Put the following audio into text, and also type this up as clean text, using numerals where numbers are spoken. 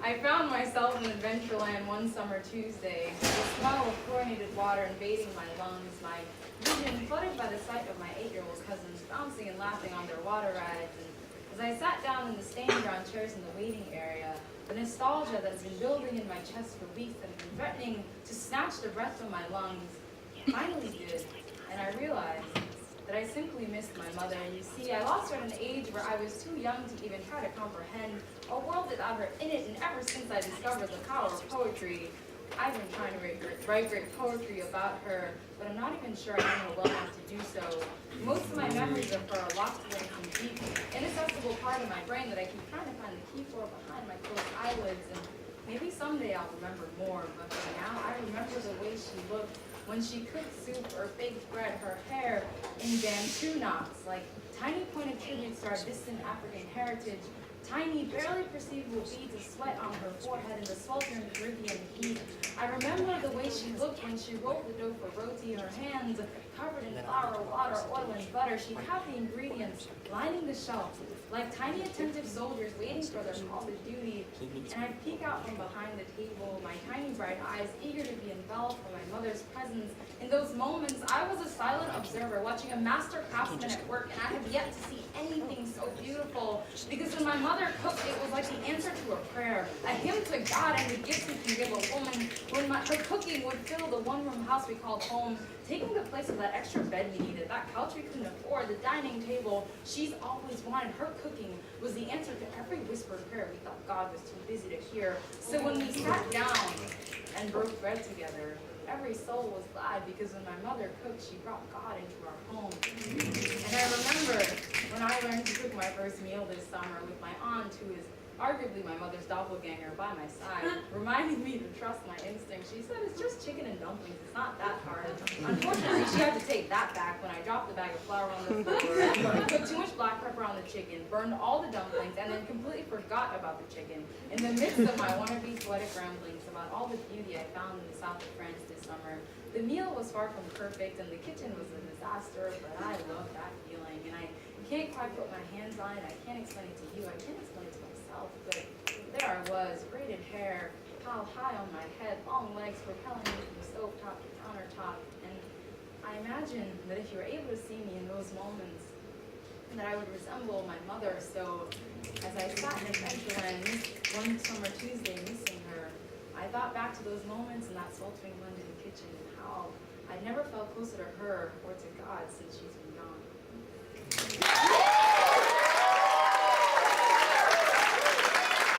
I found myself in Adventureland one summer Tuesday, the smell of chlorinated water invading my lungs, my vision flooded by the sight of my 8-year-old cousins bouncing and laughing on their water rides. And as I sat down in the stand ground chairs in the waiting area, the nostalgia that's been building in my chest for weeks and been threatening to snatch the breath from my lungs finally did, and I realized that I simply missed my mother. You see, I lost her at an age where I was too young to even try to comprehend a world without her in it, and ever since I discovered the power of poetry, I've been trying to write great poetry about her, but I'm not even sure I know her well enough to do so. Most of my memories of her are locked away in some deep, inaccessible part of my brain that I keep trying to find the key for behind my closed eyelids, and maybe someday I'll remember more, but for now I remember the way she looked when she cooked soup or baked bread, her hair in bantu knots, like tiny pointed tributes to our distant African heritage, tiny, barely perceivable beads of sweat on her forehead in the sweltering Caribbean heat. I remember the way she looked when she rolled the dough for roti, her hands covered in flour, water, oil, and butter. She'd have the ingredients lining the shelf, like tiny attentive soldiers waiting for their call to duty. And I'd peek out from behind the table, my tiny bright eyes eager to be enveloped by my mother's presence. In those moments, I was a silent observer, watching a master craftsman at work, and I have yet to see anything so beautiful. Because when my mother cooked, it was like the answer to a prayer, a hymn to God and the gift we can give a woman. When her cooking would fill the one-room house we called home, taking the place of that extra bed we needed, that couch we couldn't afford, the dining table she's always wanted. Her cooking was the answer to every whispered prayer we thought God was too busy to hear. So when we sat down and broke bread together, every soul was glad, because when my mother cooked, she brought God into our home. And I remember when I learned to cook my first meal this summer with my aunt, who is arguably my mother's doppelganger, by my side, reminding me to trust my instincts. She said, "It's just chicken and dumplings, it's not that hard." Unfortunately, she had to take that back when I dropped the bag of flour on the floor, put too much black pepper on the chicken, burned all the dumplings, and then completely forgot about the chicken. In the midst of my wannabe poetic ramblings about all the beauty I found in the south of France this summer, the meal was far from perfect and the kitchen was a disaster, but I love that feeling, and I can't quite put my hands on it. I can't explain it to you, I can't explain it to myself, but there I was, braided hair piled high on my head, long legs propelling me from stovetop to countertop, and I imagine that if you were able to see me in those moments, that I would resemble my mother. So as I sat in Adventureland one summer Tuesday missing her, I thought back to those moments in that sweltering London kitchen and how I'd never felt closer to her or to God since she's been gone.